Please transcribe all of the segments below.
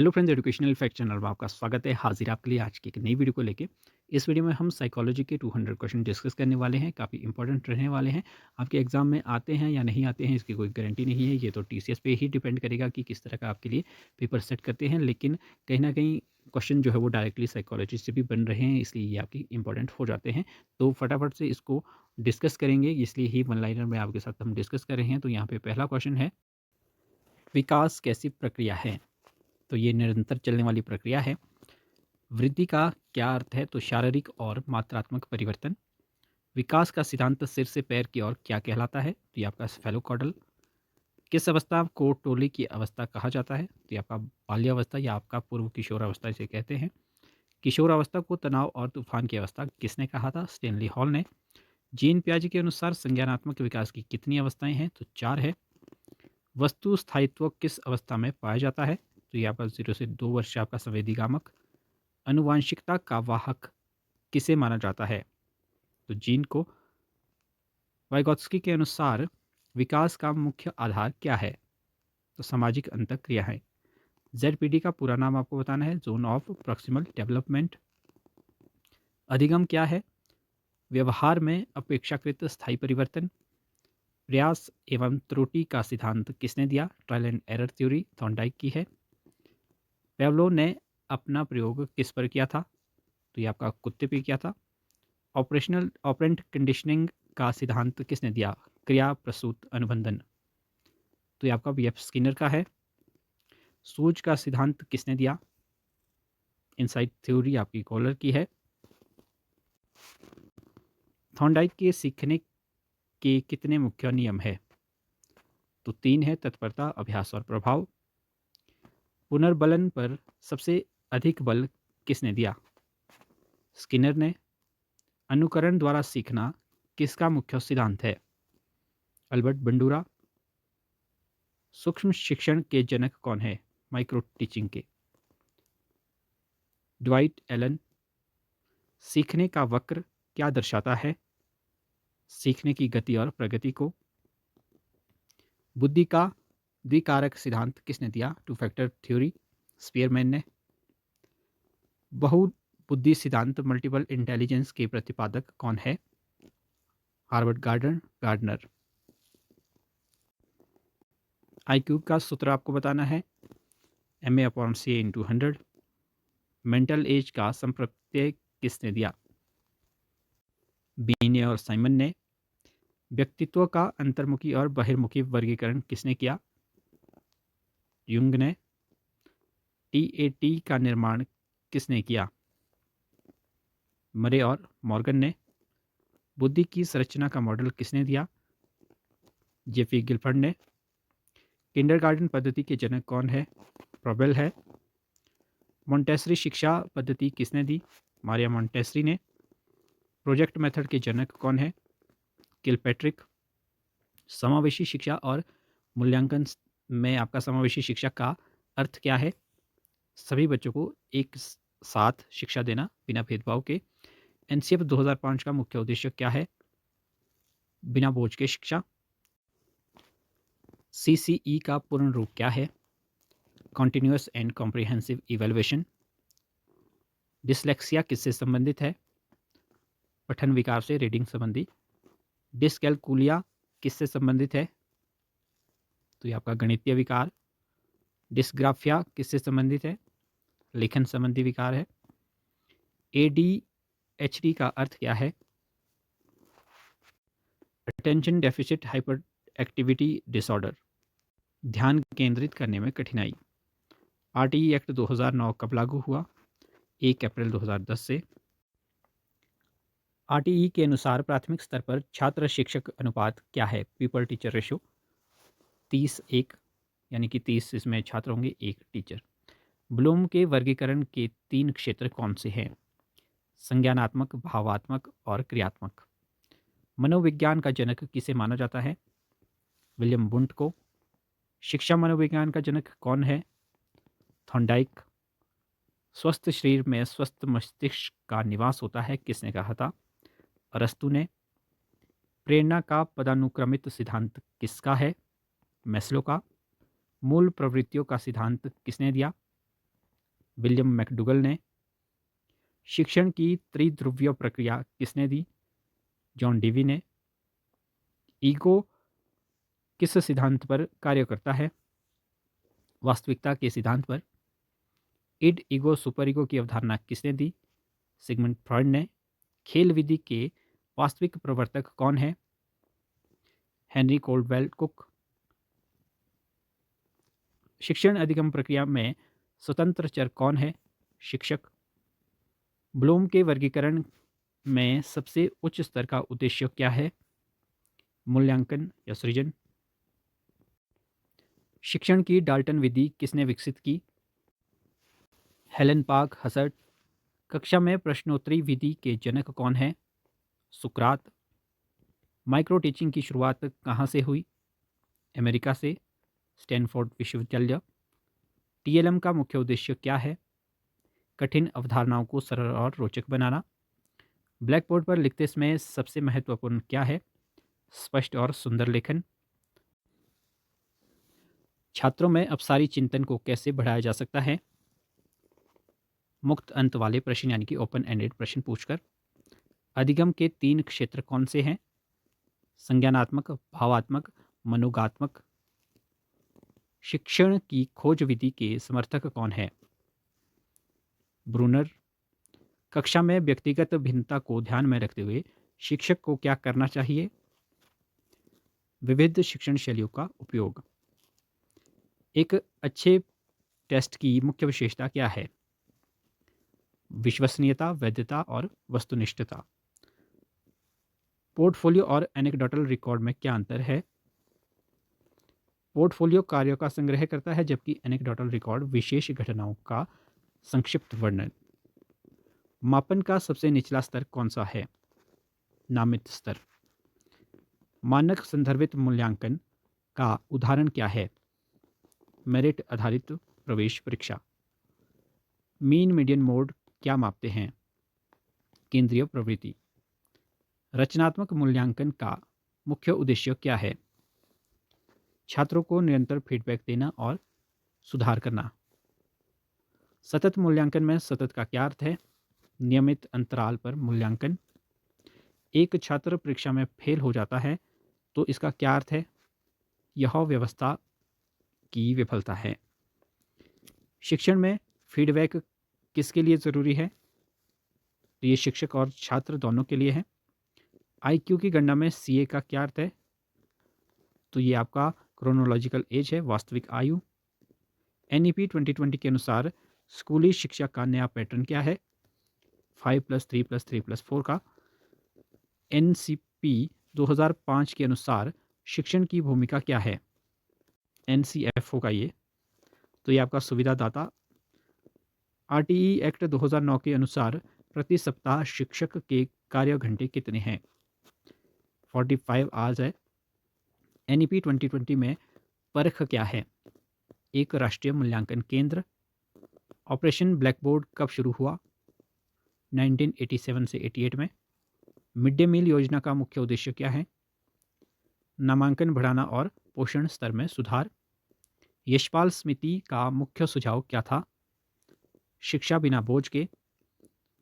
Hello friends, educational fact channel में आपका स्वागत है। हाजिर आपके लिए आज की एक नई वीडियो को लेके। इस वीडियो में हम साइकोलॉजी के 200 क्वेश्चन डिस्कस करने वाले हैं। काफ़ी इंपॉर्टेंट रहने वाले हैं। आपके एग्जाम में आते हैं या नहीं आते हैं इसकी कोई गारंटी नहीं है। ये तो टीसीएस पे ही डिपेंड करेगा कि किस तरह का आपके लिए पेपर सेट करते हैं। लेकिन कहीं ना कहीं क्वेश्चन जो है वो डायरेक्टली साइकोलॉजी से भी बन रहे हैं, इसलिए ये आपकी इंपॉर्टेंट हो जाते हैं। तो फटाफट से इसको डिस्कस करेंगे, इसलिए ही वन लाइनर में आपके साथ हम डिस्कस कर रहे हैं। तो यहाँ पे पहला क्वेश्चन है, विकास कैसी प्रक्रिया है? तो ये निरंतर चलने वाली प्रक्रिया है। वृद्धि का क्या अर्थ है? तो शारीरिक और मात्रात्मक परिवर्तन। विकास का सिद्धांत सिर से पैर की ओर क्या कहलाता है? तो ये आपका स्फेलोकॉडल। किस अवस्था को टोले की अवस्था कहा जाता है? तो ये आपका बाल्यावस्था या आपका पूर्व किशोरावस्था इसे कहते हैं। किशोरावस्था को तनाव और तूफान की अवस्था किसने कहा था? स्टेनली हॉल ने। जीन पियाजे के अनुसार संज्ञानात्मक विकास की कितनी अवस्थाएं हैं? तो 4 है। वस्तु स्थायित्व किस अवस्था में पाया जाता है? तो ये आपका 0 से 2 वर्ष आपका संवेदीगामक। अनुवांशिकता का वाहक किसे माना जाता है? तो जीन को। वाइगोत्स्की के अनुसार विकास का मुख्य आधार क्या है? तो सामाजिक अंतःक्रिया है। जेडपीडी का पूरा नाम आपको बताना है, जोन ऑफ प्रॉक्सिमल डेवलपमेंट। अधिगम क्या है? व्यवहार में अपेक्षाकृत स्थायी परिवर्तन। प्रयास एवं त्रुटि का सिद्धांत किसने दिया? Trial and error theory Thorndike की है। पेवलो ने अपना प्रयोग किस पर किया था? तो ये आपका कुत्ते पे किया था। ऑपरेशनल ऑपरेंट कंडीशनिंग का सिद्धांत किसने दिया? क्रिया प्रसूत अनुबंधन। तो ये आपका बीएफ स्किनर का है। सूज का सिद्धांत किसने दिया? इनसाइट थ्योरी आपकी कॉलर की है। थॉर्नडाइक के सीखने के कितने मुख्य नियम है? तो 3 है, तत्परता, अभ्यास और प्रभाव। पुनर्बलन पर सबसे अधिक बल किसने दिया? स्किनर ने। अनुकरण द्वारा सीखना किसका मुख्य सिद्धांत है? Albert Bandura. सूक्ष्म शिक्षण के जनक कौन है? माइक्रो टीचिंग के ड्वाइट एलन। सीखने का वक्र क्या दर्शाता है? सीखने की गति और प्रगति को। बुद्धि का द्विकारक सिद्धांत किसने दिया? टू फैक्टर थ्योरी स्पीयरमैन ने। बहुबुद्धि सिद्धांत मल्टीपल इंटेलिजेंस के प्रतिपादक कौन है? Harvard gardener. आईक्यू का सूत्र आपको बताना है, MA/CA × 100। मेंटल एज का संप्रत्यय किसने दिया? बीने और साइमन ने। व्यक्तित्व का अंतर्मुखी और बहिर्मुखी वर्गीकरण किसने किया? युंग ने। टीएटी का निर्माण किसने किया? मरे और मॉर्गन ने। बुद्धि की संरचना का मॉडल किसने दिया? जेफी गिलफर्ड ने। किंडरगार्टन पद्धति के जनक कौन है? प्रॉबेल है। मॉन्टेसरी शिक्षा पद्धति किसने दी? मारिया मॉन्टेसरी ने। प्रोजेक्ट मेथड के जनक कौन है? किलपैट्रिक। समावेशी शिक्षा और मूल्यांकन में आपका समावेशी शिक्षा का अर्थ क्या है? सभी बच्चों को एक साथ शिक्षा देना बिना भेदभाव के। एनसीएफ 2005 का मुख्य उद्देश्य क्या है? बिना बोझ के शिक्षा। सीसीई का पूर्ण रूप क्या है? Continuous and comprehensive evaluation. Dyslexia किससे संबंधित है? पठन विकार से, रीडिंग संबंधी। डिसकैलकुलिया किससे संबंधित है? तो ये आपका गणितीय विकार। डिस्ग्राफिया किससे संबंधित है? लेखन संबंधी विकार है। एडीएचडी का अर्थ क्या है? Attention deficit hyper activity disorder. ध्यान केंद्रित करने में कठिनाई। आरटीई एक्ट 2009 कब लागू हुआ? 1 अप्रैल 2010 से। आरटीई के अनुसार प्राथमिक स्तर पर छात्र शिक्षक अनुपात क्या है? पीपल टीचर रेशो 30:1, यानी कि 30 इसमें छात्र होंगे, 1 टीचर। ब्लूम के वर्गीकरण के 3 क्षेत्र कौन से हैं? संज्ञानात्मक, भावात्मक और क्रियात्मक। मनोविज्ञान का जनक किसे माना जाता है? विलियम बुंट को। शिक्षा मनोविज्ञान का जनक कौन है? थॉर्नडाइक। स्वस्थ शरीर में स्वस्थ मस्तिष्क का निवास होता है किसने कहा था? अरस्तु ने। प्रेरणा का पदानुक्रमित सिद्धांत किसका है? मैस्लो का। मूल प्रवृत्तियों का सिद्धांत किसने दिया? विलियम मैकडुगल ने। शिक्षण की त्रिध्रुवीय प्रक्रिया किसने दी? जॉन डीवी ने। ईगो किस सिद्धांत पर कार्य करता है? वास्तविकता के सिद्धांत पर। इड ईगो सुपर ईगो की अवधारणा किसने दी? सिगमंड फ्रॉइड ने। खेल विधि के वास्तविक प्रवर्तक कौन है? Henry Caldwell Cook. शिक्षण अधिगम प्रक्रिया में स्वतंत्र चर कौन है? शिक्षक। ब्लूम के वर्गीकरण में सबसे उच्च स्तर का उद्देश्य क्या है? मूल्यांकन या सृजन। शिक्षण की डाल्टन विधि किसने विकसित की? Helen Parkhurst. कक्षा में प्रश्नोत्तरी विधि के जनक कौन है? सुकरात। माइक्रो टीचिंग की शुरुआत कहाँ से हुई? अमेरिका से, स्टैनफोर्ड विश्वविद्यालय। टीएलएम का मुख्य उद्देश्य क्या है? कठिन अवधारणाओं को सरल और रोचक बनाना। ब्लैक बोर्ड पर लिखते समय सबसे महत्वपूर्ण क्या है? स्पष्ट और सुंदर लेखन। छात्रों में अपसारी चिंतन को कैसे बढ़ाया जा सकता है? मुक्त अंत वाले प्रश्न यानी कि ओपन एंडेड प्रश्न पूछकर। अधिगम के 3 क्षेत्र कौन से हैं? संज्ञानात्मक, भावात्मक, मनोगात्मक। शिक्षण की खोज विधि के समर्थक कौन है? ब्रूनर। कक्षा में व्यक्तिगत भिन्नता को ध्यान में रखते हुए शिक्षक को क्या करना चाहिए? विविध शिक्षण शैलियों का उपयोग। एक अच्छे टेस्ट की मुख्य विशेषता क्या है? विश्वसनीयता, वैधता और वस्तुनिष्ठता। पोर्टफोलियो और एनेक्डोटल रिकॉर्ड में क्या अंतर है? पोर्टफोलियो कार्यों का संग्रह करता है जबकि एनेक्डोटल रिकॉर्ड विशेष घटनाओं का संक्षिप्त वर्णन। मापन का सबसे निचला स्तर कौन सा है? नामित स्तर। मानक संदर्भित मूल्यांकन का उदाहरण क्या है? मेरिट आधारित प्रवेश परीक्षा। मीन मीडियन मोड क्या मापते हैं? केंद्रीय प्रवृत्ति। रचनात्मक मूल्यांकन का मुख्य उद्देश्य क्या है? छात्रों को निरंतर फीडबैक देना और सुधार करना। सतत मूल्यांकन में सतत का क्या अर्थ है? नियमित अंतराल पर मूल्यांकन। एक छात्र परीक्षा में फेल हो जाता है तो इसका क्या अर्थ है? यह व्यवस्था की विफलता है। शिक्षण में फीडबैक किसके लिए ज़रूरी है? तो ये शिक्षक और छात्र दोनों के लिए है। आईक्यू की गणना में सीए का क्या अर्थ है? तो ये आपका क्रोनोलॉजिकल एज है, वास्तविक आयु। एनईपी 2020 के अनुसार स्कूली शिक्षा का नया पैटर्न क्या है? 5+3+3+4 का। एनसीपी 2005 के अनुसार शिक्षण की भूमिका क्या है? एनसीएफ होगा ये। तो ये आपका सुविधादाता। आरटीई एक्ट 2009 के अनुसार प्रति सप्ताह शिक्षक के कार्य घंटे कितने हैं? 45 आवर्स है। एनईपी 2020 में परख क्या है? एक राष्ट्रीय मूल्यांकन केंद्र। ऑपरेशन ब्लैकबोर्ड कब शुरू हुआ? 1987 से 88 में। मिड डे मील योजना का मुख्य उद्देश्य क्या है? नामांकन बढ़ाना और पोषण स्तर में सुधार। यशपाल समिति का मुख्य सुझाव क्या था? शिक्षा बिना बोझ के।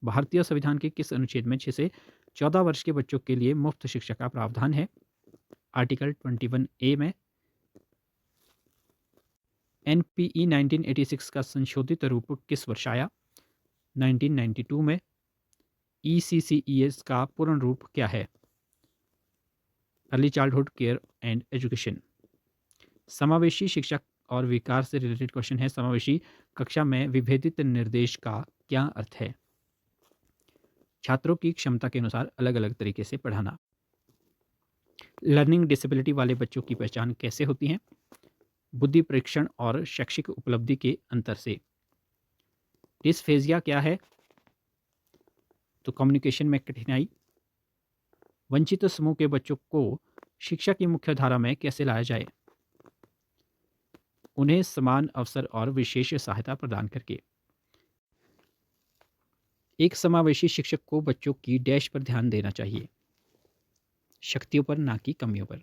भारतीय संविधान के किस अनुच्छेद में 6 से 14 वर्ष के बच्चों के लिए मुफ्त शिक्षा का प्रावधान है? आर्टिकल 21A में। एनपीई 1986 का संशोधित रूप किस वर्ष आया? 1992 में। ईसीसीईएस का पूर्ण रूप क्या है? Early childhood care and education. समावेशी शिक्षा और विकास से रिलेटेड क्वेश्चन है। समावेशी कक्षा में विभेदित निर्देश का क्या अर्थ है? छात्रों की क्षमता के अनुसार अलग अलग तरीके से पढ़ाना। लर्निंग डिसेबिलिटी वाले बच्चों की पहचान कैसे होती है? बुद्धि परीक्षण और शैक्षिक उपलब्धि के अंतर से। डिस्फेजिया क्या है? तो कम्युनिकेशन में कठिनाई। वंचित समूह के बच्चों को शिक्षा की मुख्य धारा में कैसे लाया जाए? उन्हें समान अवसर और विशेष सहायता प्रदान करके। एक समावेशी शिक्षक को बच्चों की डैश पर ध्यान देना चाहिए, शक्तियों पर ना कि कमियों पर।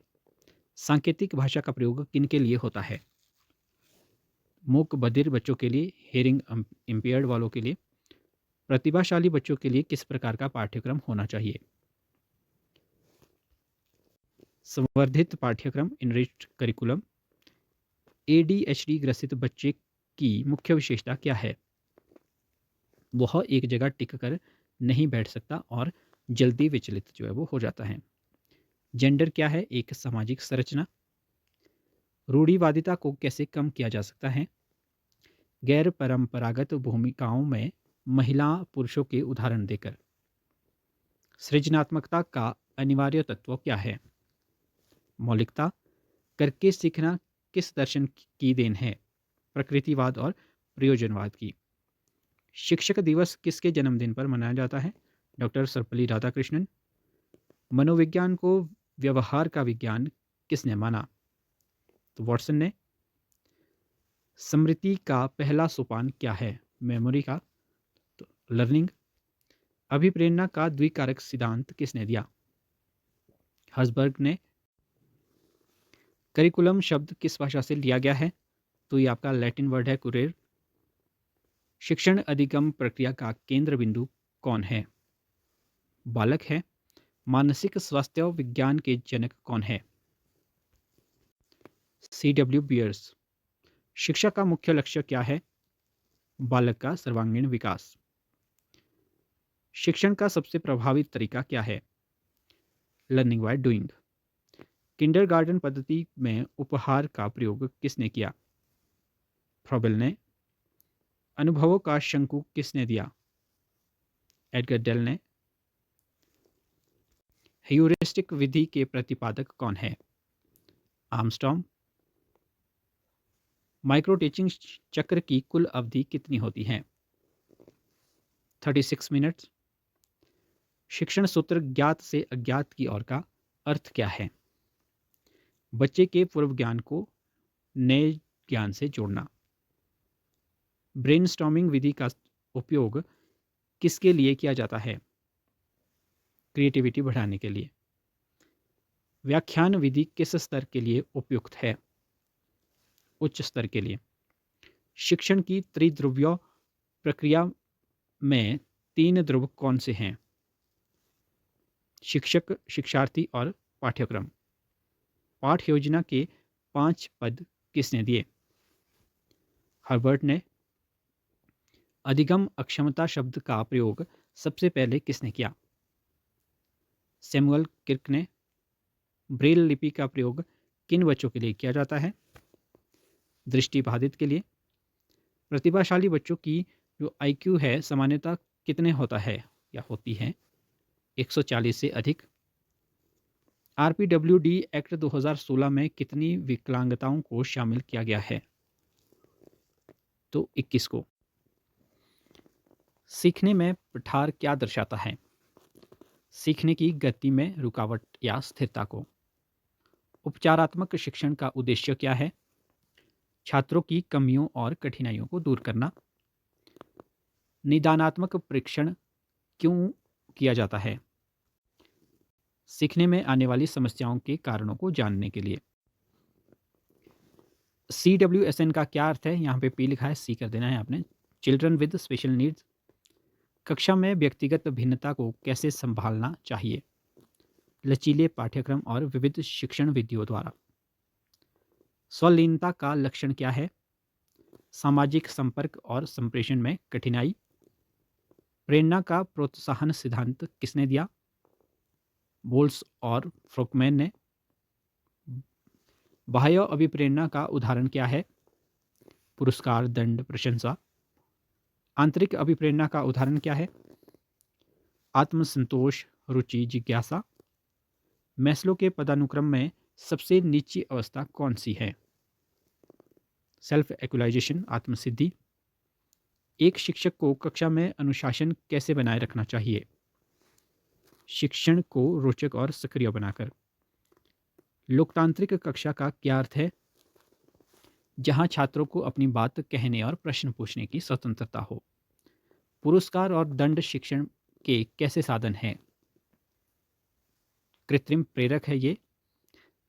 सांकेतिक भाषा का प्रयोग किन के लिए होता है? मूक बधिर बच्चों के लिए, हेयरिंग इम्पेयर्ड वालों के लिए, प्रतिभाशाली बच्चों के लिए किस प्रकार का पाठ्यक्रम होना चाहिए? संवर्धित पाठ्यक्रम, इनरिच्ड करिकुलम। एडीएचडी ग्रसित बच्चे की मुख्य विशेषता क्या है? वह एक जगह टिक कर नहीं बैठ सकता और जल्दी विचलित जो है वो हो जाता है। जेंडर क्या है? एक सामाजिक संरचना। रूढ़िवादिता को कैसे कम किया जा सकता है? गैर परंपरागत भूमिकाओं में महिला पुरुषों के उदाहरण देकर। सृजनात्मकता का अनिवार्य तत्व क्या है? मौलिकता। करके सीखना किस दर्शन की देन है? प्रकृतिवाद और प्रयोजनवाद की। शिक्षक दिवस किसके जन्मदिन पर मनाया जाता है? डॉक्टर सर्वपल्ली राधाकृष्णन। मनोविज्ञान को व्यवहार का विज्ञान किसने माना? तो वॉटसन ने। स्मृति का पहला सोपान क्या है? मेमोरी का। तो लर्निंग। अभिप्रेरणा का द्विकारक सिद्धांत किसने दिया? हर्सबर्ग ने। करिकुलम शब्द किस भाषा से लिया गया है? तो ये आपका लैटिन वर्ड है कुरेर। शिक्षण अधिगम प्रक्रिया का केंद्र बिंदु कौन है? बालक है। मानसिक स्वास्थ्य विज्ञान के जनक कौन है? C.W. बियर्स। शिक्षा का मुख्य लक्ष्य क्या है? बालक का सर्वांगीण विकास। शिक्षण का सबसे प्रभावी तरीका क्या है? Learning by doing. किंडरगार्टन पद्धति में उपहार का प्रयोग किसने किया? फ्रॉबेल ने। अनुभवों का शंकु किसने दिया? एडगर डेल ने। ह्यूरिस्टिक विधि के प्रतिपादक कौन है? आर्मस्ट्रॉन्ग। माइक्रो टीचिंग चक्र की कुल अवधि कितनी होती है? 36 मिनट्स। शिक्षण सूत्र ज्ञात से अज्ञात की ओर का अर्थ क्या है? बच्चे के पूर्व ज्ञान को नए ज्ञान से जोड़ना। ब्रेनस्टॉर्मिंग विधि का उपयोग किसके लिए किया जाता है? क्रिएटिविटी बढ़ाने के लिए। व्याख्यान विधि किस स्तर के लिए उपयुक्त है? उच्च स्तर के लिए। शिक्षण की त्रिध्रुवीय प्रक्रिया में 3 ध्रुव कौन से हैं? शिक्षक, शिक्षार्थी और पाठ्यक्रम। पाठ योजना के 5 पद किसने दिए? हर्बर्ट ने। अधिगम अक्षमता शब्द का प्रयोग सबसे पहले किसने किया? सैमुअल किर्क ने। ब्रेल लिपि का प्रयोग किन बच्चों के लिए किया जाता है? दृष्टिबाधित के लिए। प्रतिभाशाली बच्चों की जो आईक्यू है सामान्यतः कितने होता है या होती है? 140 से अधिक। आरपीडब्ल्यूडी एक्ट 2016 में कितनी विकलांगताओं को शामिल किया गया है? तो 21 को। सीखने में पठार क्या दर्शाता है? सीखने की गति में रुकावट या स्थिरता को। उपचारात्मक शिक्षण का उद्देश्य क्या है? छात्रों की कमियों और कठिनाइयों को दूर करना। निदानात्मक परीक्षण क्यों किया जाता है? सीखने में आने वाली समस्याओं के कारणों को जानने के लिए। CWSN का क्या अर्थ है? यहाँ पे P लिखा है, C कर देना है आपने। Children with special needs. कक्षा में व्यक्तिगत भिन्नता को कैसे संभालना चाहिए? लचीले पाठ्यक्रम और विविध शिक्षण विधियों द्वारा। स्वलीनता का लक्षण क्या है? सामाजिक संपर्क और संप्रेषण में कठिनाई। प्रेरणा का प्रोत्साहन सिद्धांत किसने दिया? बोल्स और फ्रोकमैन ने। बाह्य अभिप्रेरणा का उदाहरण क्या है? पुरस्कार, दंड, प्रशंसा। आंतरिक अभिप्रेरणा का उदाहरण क्या है? आत्मसंतोष, रुचि, जिज्ञासा। मैस्लो के पदानुक्रम में सबसे नीची अवस्था कौन सी है? सेल्फ एक्चुअलाइजेशन, आत्मसिद्धि। एक शिक्षक को कक्षा में अनुशासन कैसे बनाए रखना चाहिए? शिक्षण को रोचक और सक्रिय बनाकर। लोकतांत्रिक कक्षा का क्या अर्थ है? जहां छात्रों को अपनी बात कहने और प्रश्न पूछने की स्वतंत्रता हो। पुरस्कार और दंड शिक्षण के कैसे साधन हैं? कृत्रिम प्रेरक है ये।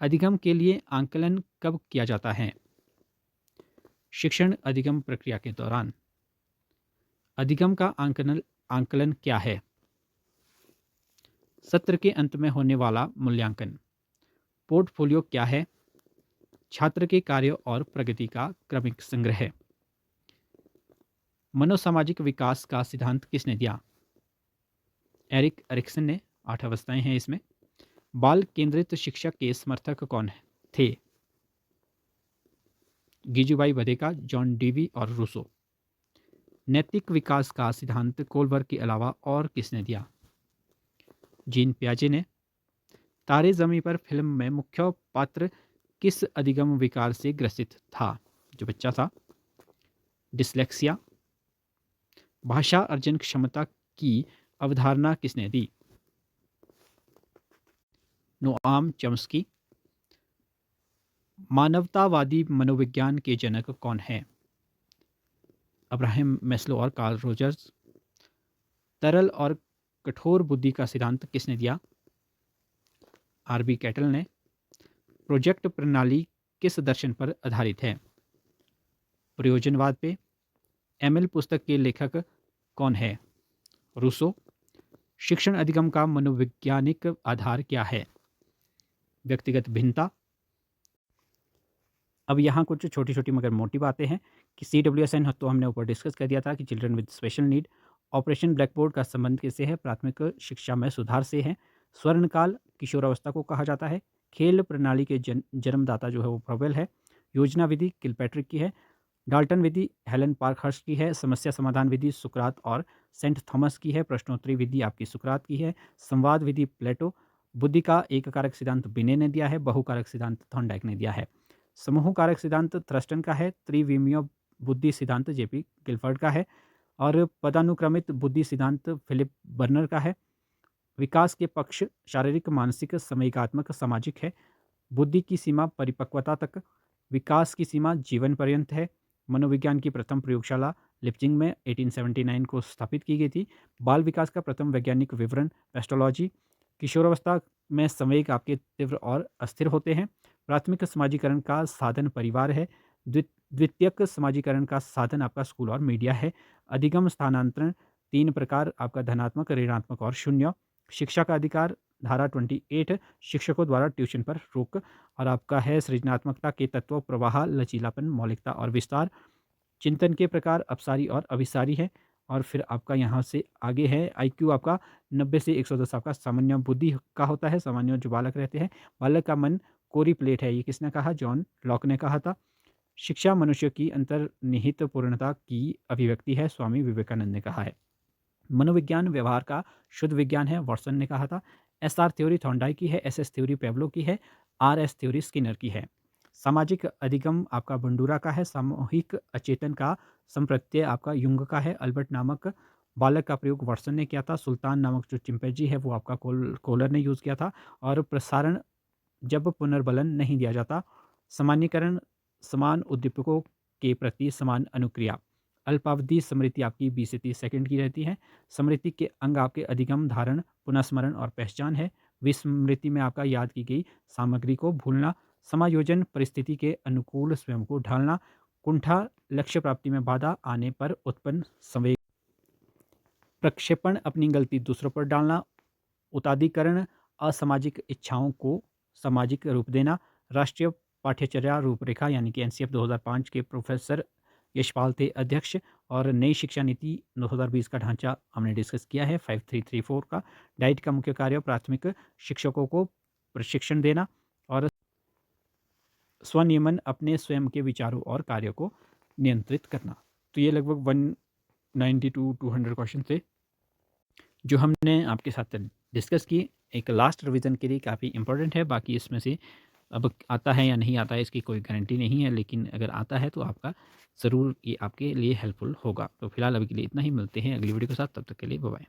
अधिगम के लिए आंकलन कब किया जाता है? शिक्षण अधिगम प्रक्रिया के दौरान अधिगम का आंकलन क्या है? सत्र के अंत में होने वाला मूल्यांकन। पोर्टफोलियो क्या है? छात्र के कार्य और प्रगति का क्रमिक संग्रह। मनोसामाजिक विकास का सिद्धांत किसने दिया? एरिक एरिक्सन ने। 8 अवस्थाएं हैं इसमें। बाल केंद्रित शिक्षा के समर्थक कौन थे? गिजुबाई बधेका, जॉन डीवी और रूसो। नैतिक विकास का सिद्धांत कोलबर्ग के अलावा और किसने दिया? जीन पियाजे ने। तारे ज़मीं पर फिल्म में मुख्य पात्र किस अधिगम विकार से ग्रसित था? जो बच्चा था। डिसलेक्सिया। भाषा अर्जन क्षमता की अवधारणा किसने दी? Noam Chomsky. मानवतावादी मनोविज्ञान के जनक कौन है? अब्राहम मैस्लो और कार्ल रोजर्स। तरल और कठोर बुद्धि का सिद्धांत किसने दिया? आरबी कैटल ने। प्रोजेक्ट प्रणाली किस दर्शन पर आधारित है? प्रयोजनवाद पे। एमएल पुस्तक के लेखक कौन है? रूसो। शिक्षण अधिगम का मनोवैज्ञानिक आधार क्या है? व्यक्तिगत भिन्नता। अब यहाँ कुछ छोटी छोटी मगर मोटी बातें हैं कि CWSN तो हमने ऊपर डिस्कस कर दिया था कि children with special need. Operation blackboard का संबंध किससे है? प्राथमिक शिक्षा में सुधार से है। स्वर्णकाल किशोरावस्था को कहा जाता है। खेल प्रणाली के जन्मदाता जो है वो प्रबल है। योजना विधि किलपैट्रिक की है। डाल्टन विधि हेलन पार्कहर्स्ट की है। समस्या समाधान विधि सुकरात और सेंट थॉमस की है। प्रश्नोत्तरी विधि आपकी सुकरात की है। संवाद विधि प्लेटो। बुद्धि का एक कारक सिद्धांत बिने ने दिया है। बहुकारक सिद्धांत थॉर्नडाइक ने दिया है। समूह कारक सिद्धांत थ्रस्टन का है। त्रिविमीय बुद्धि सिद्धांत जेपी गिलफर्ड का है। और पदानुक्रमित बुद्धि सिद्धांत फिलिप बर्नर का है। विकास के पक्ष शारीरिक, मानसिक, समयिकात्मक, सामाजिक है। बुद्धि की सीमा परिपक्वता तक। विकास की सीमा जीवन पर्यंत है। मनोविज्ञान की प्रथम प्रयोगशाला लिप्जिंग में 1879 को स्थापित की गई थी। बाल विकास का प्रथम वैज्ञानिक विवरण पेस्टोलॉजी। किशोरावस्था में संवेग आपके तीव्र और अस्थिर होते हैं। प्राथमिक समाजीकरण का साधन परिवार है। द्वितीयक समाजीकरण का साधन आपका स्कूल और मीडिया है। अधिगम स्थानांतरण 3 प्रकार आपका धनात्मक, ऋणात्मक और शून्य। शिक्षा का अधिकार धारा 28 शिक्षकों द्वारा ट्यूशन पर रोक। और आपका है सृजनात्मकता के तत्व प्रवाह, लचीलापन, मौलिकता और विस्तार। चिंतन के प्रकार अपसारी और अभिसारी है। और फिर आपका यहाँ से आगे है IQ आपका 90 से 110 आपका सामान्य बुद्धि का होता है। सामान्य जो बालक रहते हैं। बालक का मन कोरी प्लेट है। ये किसने कहा? जॉन लॉक ने कहा था। शिक्षा मनुष्य की अंतर्निहित पूर्णता की अभिव्यक्ति है। स्वामी विवेकानंद ने कहा है। मनोविज्ञान व्यवहार का शुद्ध विज्ञान है। वॉटसन ने कहा था। SR थ्योरी थॉर्नडाइक की है। SS थ्योरी पेवलो की है। RS थ्योरी स्किनर की है। सामाजिक अधिगम आपका बंडूरा का है। सामूहिक अचेतन का संप्रत्यय आपका युंग का है। अल्बर्ट नामक बालक का प्रयोग वॉटसन ने किया था। सुल्तान नामक जो चिंपैंजी है वो आपका कोलर ने यूज़ किया था। और प्रसारण जब पुनर्बलन नहीं दिया जाता। सामान्यीकरण समान उद्दीपकों के प्रति समान अनुक्रिया। अल्पावधि स्मृति आपकी 20 से 30 सेकंड की रहती है। स्मृति के अंग आपके अधिगम, धारण, पुनःस्मरण और पहचान है। विस्मृति में आपका याद की गई सामग्री को भूलना। समायोजन परिस्थिति के अनुकूल स्वयं को ढालना। कुंठा लक्ष्य प्राप्ति में बाधा आने पर उत्पन्न संवेग। प्रक्षेपण अपनी गलती दूसरों पर डालना। उतादीकरण असामाजिक इच्छाओं को सामाजिक रूप देना। राष्ट्रीय पाठ्यचर्या रूपरेखा यानी कि NCF 2005 के प्रोफेसर यशपाल थे अध्यक्ष। और नई शिक्षा नीति 2020 का ढांचा हमने डिस्कस किया है 5334 का। डाइट का मुख्य कार्य प्राथमिक शिक्षकों को प्रशिक्षण देना और स्वनियमन अपने स्वयं के विचारों और कार्यों को नियंत्रित करना। तो ये लगभग 190 to 200 क्वेश्चन थे जो हमने आपके साथ डिस्कस किए। एक लास्ट रिवीजन के लिए काफ़ी इंपॉर्टेंट है। बाकी इसमें से अब आता है या नहीं आता है इसकी कोई गारंटी नहीं है, लेकिन अगर आता है तो आपका ज़रूर ये आपके लिए हेल्पफुल होगा। तो फिलहाल अभी के लिए इतना ही। मिलते हैं अगली वीडियो के साथ। तब तक के लिए बाय बाय।